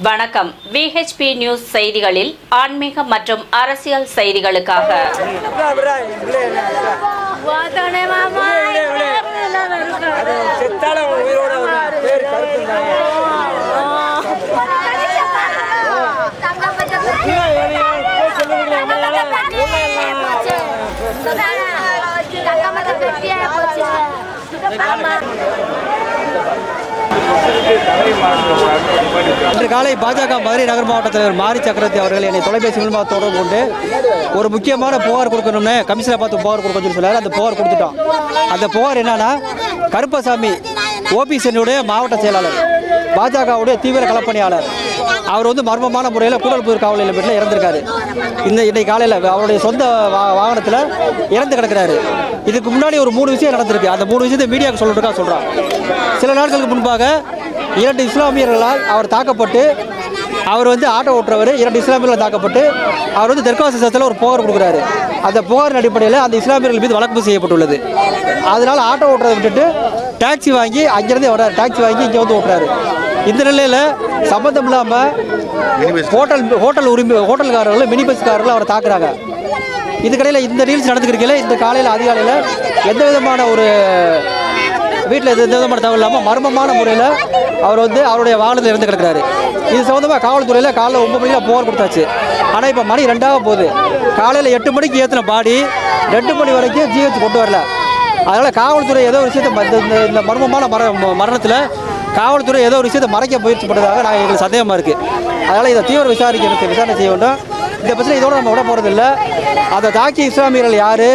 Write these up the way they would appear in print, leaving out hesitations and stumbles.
வணக்கம். VHP news செய்திகளில் ஆன்மீக மற்றும் அரசியல் செய்திகளுக்காக இன்று காலை பாஜக மதுரை நகர் மாவட்ட தலைவர் மாரி சக்கரவர்த்தி அவர்கள் என்னை தொலைபேசி மூலமாக தொடர்பு கொண்டு ஒரு முக்கியமான புகார் கொடுக்கணும்னு கமிஷனை பார்த்து புகார் கொடுக்கணும்னு சொன்னார். அந்த புகார் கொடுத்துட்டோம். அந்த புகார் என்னன்னா, கருப்பசாமி ஓபிஎஸ்னுடைய மாவட்ட செயலாளர், பாஜகவுடைய தீவிர களப்பணியாளர், அவர் மர்மமான முறையில் கூடல்புதூர் காவல் நிலையத்தில் இறந்திருக்காரு. இன்னைக்கு காலையில் அவருடைய சொந்த வாகனத்தில் இறந்து கிடக்கிறாரு. இதுக்கு முன்னாடி ஒரு 3 விஷயம் நடந்திருக்கு. அந்த 3 விஷயத்தை மீடியாவுக்கு சொல்கிறான். சில நாட்களுக்கு முன்பாக 2 இஸ்லாமியர்களால் அவர் தாக்கப்பட்டு, அவர் ஆட்டோ ஓட்டுறவர் 2 இஸ்லாமியர்கள் தாக்கப்பட்டு அவர் தெற்காசி சட்டத்தில் ஒரு புகார் கொடுக்குறாரு. அந்த புகாரின் அடிப்படையில் அந்த இஸ்லாமியர்கள் மீது வழக்கு செய்யப்பட்டுள்ளது. அதனால் ஆட்டோ ஓட்டுறதை விட்டுட்டு டாக்ஸி வாங்கி அங்கேருந்தே வர்றாரு. டாக்ஸி வாங்கி இங்கே ஓட்டுறாரு. இந்த நிலையில் சம்பந்தம் இல்லாமல் ஹோட்டல்காரர்கள், மினி பஸ்காரர்கள் அவரை தாக்குறாங்க. இதுக்கடையில் இந்த ரீல்ஸ் நடந்துக்கிறீங்களே, இந்த காலையில் அதிகாலையில் எந்த விதமான ஒரு வீட்டில் எந்த விதமான தகவல் இல்லாமல் மர்மமான முறையில் அவர் அவருடைய வாகனத்தில் இருந்து கிடக்கிறாரு. இது சம்மந்தமாக காவல்துறையில் காலையில் 9 மணிக்கு புகார் கொடுத்தாச்சு. ஆனால் இப்போ மணி 2 போகுது. காலையில் 8 மணிக்கு ஏற்றின பாடி 2 மணி வரைக்கும் ஜிஹெச் கொண்டு வரல. அதனால் காவல்துறை ஏதோ ஒரு விஷயத்தை இந்த மர்மமான மரணத்தில் காவல்துறை ஏதோ ஒரு விஷயத்தை மறைக்க முயற்சி பண்ணுறதாக எங்களுக்கு சந்தேகமாக இருக்குது. அதனால் இதை தீவிர விசாரணை செய்ய வேண்டும். இந்த பிரச்சனை இதோடு நம்ம விட போகிறதில்ல. அதை தாக்கிய இஸ்லாமியர்கள் யார்,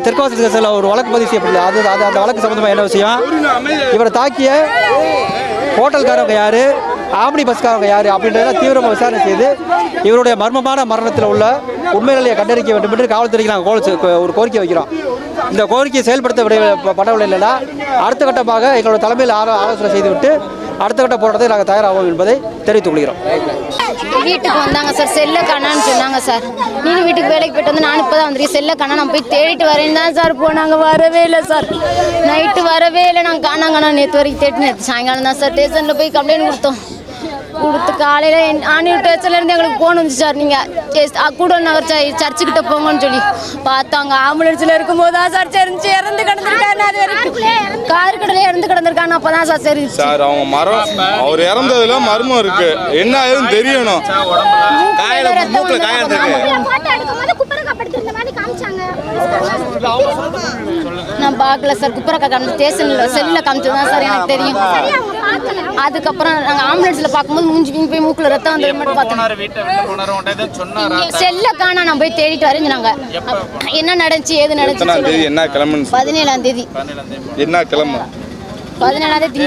தெற்காசி ஸ்டேஷனில் ஒரு வழக்கு பதிவு செய்யப்படல. அந்த வழக்கு சம்பந்தமாக என்ன விஷயம், இவரை தாக்கிய ஹோட்டல்காரங்க யார், ஆம்னி பஸ்காரங்க யார் அப்படின்றத தீவிரமாக விசாரணை செய்து இவருடைய மர்மமான மரணத்தில் உள்ள உண்மைநிலையை கண்டறிக்க வேண்டும் என்று காவல்துறைக்கு நாங்கள் ஒரு கோரிக்கை வைக்கிறோம். இந்த கோரிக்கையை செயல்படுத்தப்படவில்லை இல்லைன்னா அடுத்த கட்டமாக எங்களோட தலைமையில் ஆலோசனை செய்துவிட்டு அடுத்த கட்ட போராட்டத்தை நாங்கள் தயாராகும் என்பதை தெரிவித்துக் கொள்கிறோம். வீட்டுக்கு வந்தாங்க சார், செல்லை காணான்னு சொன்னாங்க சார். நீங்கள் வீட்டுக்கு வேலைக்கு போய்ட்டு நான் இப்போ தான் வந்துருக்கேன். செல்லை காணா, நான் போய் தேடிட்டு வரேன்னு தான் சார் போனாங்க. வரவே இல்லை சார், நைட்டு வரவே இல்லை. நாங்கள் காணாங்கண்ணா நேற்று வரைக்கும் தேடினேன். சாயங்காலம் தான் சார் ஸ்டேஷனில் போய் கம்ப்ளைண்ட் கொடுத்து காலையில் ஆணி ஸ்டேஷன்லேருந்து எங்களுக்கு ஃபோன் வந்துச்சு சார், நீங்கள் கூடல் நகர் சர்ச்சுக்கிட்ட போங்கன்னு சொல்லி பார்த்தாங்க. ஆம்புலன்ஸில் இருக்கும்போது தான் சார் தெரிஞ்சு இறந்து கிடந்திருக்காரு. அது வரைக்கும் கார் கடையில் இறந்து கிடந்திருக்காங்க. அப்போ தான் சார் சரி சார், அவங்க அவர் இறந்ததுல மர்மம் இருக்கு, என்ன ஆகுதுன்னு தெரியணும். நான் பார்க்கல சார். குப்பரக்கா ஸ்டேஷனில் செல்லில் காமிச்சு தான் சார் எனக்கு தெரியும். அதுக்கப்புறம் நாங்கள் ஆம்புலன்ஸில் பார்க்கும்போது மூஞ்சி போய் மூக்கில் ரத்தம் வந்து மட்டும் பார்த்தோம். செல்லை காணா, நான் போய் தேடிட்டு வரேன். நாங்கள் என்ன நடந்துச்சு ஏது நடந்துச்சு. என்ன கிழமை? 17ஆம் தேதி. என்ன கிழமை? 17ஆம் தேதி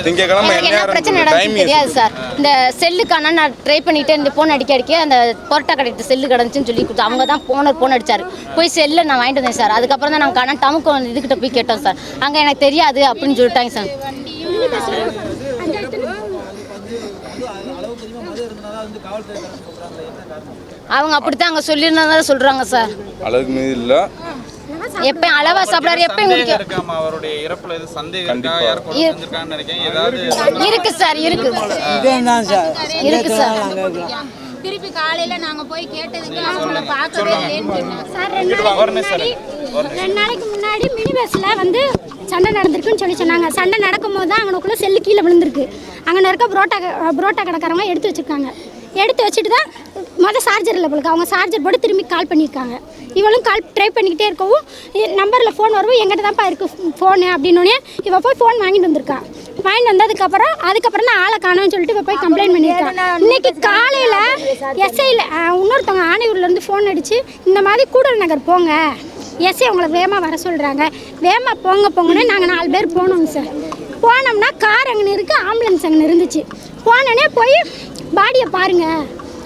திங்கக்கிழமை. என்ன பிரச்சனை நடந்துச்சு தெரியாது சார். இந்த செல்லுக்கான நான் ட்ரை பண்ணிட்டு இந்த ஃபோன் அடிக்க அந்த பொரோட்டா கடைக்கு செல்லு கிடந்துச்சுன்னு சொல்லி கொடுத்து அவங்க தான் ஃபோன் அடிச்சார். போய் செல்லை நான் வாங்கிட்டு வந்தேன் சார். அதுக்கப்புறம் தான் நாங்கள் டமுக்கு இதுக்கிட்ட போய் கேட்டோம் சார். அங்கே எனக்கு தெரியாது அப்படின்னு சொல்லிட்டாங்க சார். அவங்க அப்படித்தான் அங்கே சொல்லியிருந்தா சொல்கிறாங்க சார். அளவுக்கு மீது இல்லை, எப்பயும் அளவா சாப்பிடாரு, எப்பயும் இருக்கு சார். இருக்கு சார். திருப்பி காலையில நாங்க போய் கேட்டதுக்கு அவங்கள பார்க்கவே இல்லைன்னு சார். 2 நாளைக்கு முன்னாடி மினி பஸ்ல சண்டை நடந்திருக்குன்னு சொல்லி சொன்னாங்க. சண்டை நடக்கும்போது தான் அவனுக்குள்ள செல்லு கீழே விழுந்திருக்கு. அங்கே இருக்க புரோட்டா கடைக்காரங்க எடுத்து வச்சிருக்காங்க. எடுத்து வச்சுட்டு தான் சார்ஜர் இல்லை போலுக்கு அவங்க சார்ஜர் போட்டு திரும்பி கால் பண்ணியிருக்காங்க. இவளும் கால் ட்ரை பண்ணிக்கிட்டே இருக்கவும் நம்பரில் ஃபோன் வரவும் எங்கிட்ட தான்ப்பா இருக்குது ஃபோனு அப்படின்னோடனே இவள் போய் ஃபோன் வாங்கிட்டு வந்திருக்கா. வாங்கிட்டு அதுக்கப்புறம் தான் ஆளை காணோன்னு சொல்லிட்டு இவள் போய் கம்ப்ளைண்ட் பண்ணியிருக்கான். இன்றைக்கி காலையில் எஸ்ஐயில் இன்னொருத்தவங்க ஆணையூர்லேருந்து ஃபோன் அடித்து இந்த மாதிரி கூடல் நகர் போங்க, எஸ்ஐ அவங்கள வேகமாக வர சொல்கிறாங்க, வேகமாக போங்கன்னு நாங்கள் 4 பேர் போனோங்க சார். போனோம்னா கார் அங்கே இருக்குது, ஆம்புலன்ஸ் அங்கே இருந்துச்சு. போனோடனே போய் பாடியை பாருங்கள்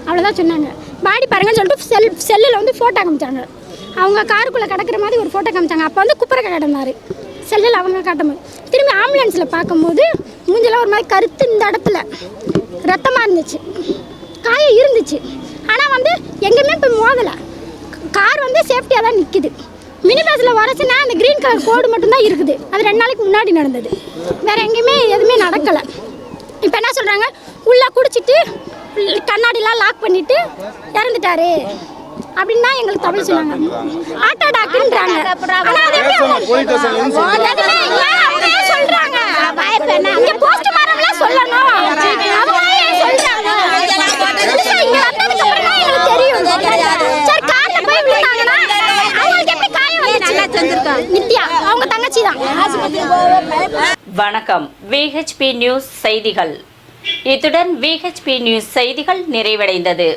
அவ்வளோதான் சொன்னாங்க. பாடி பாருங்கன்னு சொல்லிட்டு செல்லில் ஃபோட்டோ காமிச்சாங்க. அவங்க காருக்குள்ளே கிடக்கிற மாதிரி ஒரு ஃபோட்டோ காமிச்சாங்க. அப்போ குப்பரக்கா கிடந்தார். செல்லில் அவங்க காட்டும்போது திரும்பி ஆம்புலன்ஸில் பார்க்கும்போது மூஞ்செல்லாம் ஒரு மாதிரி கருத்து இந்த இடத்துல ரத்தமாக இருந்துச்சு, காயம் இருந்துச்சு. ஆனால் எங்கேயுமே போய் மோதலை. கார் சேஃப்டியாக தான் நிற்கிது. மினி பஸ்ஸில் வரச்சுன்னா அந்த க்ரீன் கலர் கோடு மட்டும்தான் இருக்குது. அது 2 நாளைக்கு முன்னாடி நடந்தது. வேறு எங்கேயுமே எதுவுமே நடக்கலை. இப்போ என்ன சொல்கிறாங்க, உள்ள குடிச்சிட்டு கண்ணாடிலாம் லாக் பண்ணிட்டு இறந்துட்டாரு அப்படின்னு தான் எங்களுக்கு தமிழ் சொன்னாங்க. ஹார்ட் அட்டாக்ன்றாங்க. ஆனா அது எப்படி அப்படியே சொல்றாங்க. இங்க போஸ்ட்மார்ட்டம்லாம் சொல்லணும். அவங்க ஏன் சொல்றாங்க? இங்க வந்ததுக்கு அப்புறம் தான் எங்களுக்கு தெரியும். சரி கார்ல போய் விழுந்தாங்கன்னா அவங்களுக்கு எப்படி காயம் வந்துச்சு? நித்யா அவங்க தங்கச்சி தான். வணக்கம். VHP நியூஸ் செய்திகள். இத்துடன் VHP நியூஸ் செய்திகள் நிறைவடைந்தது.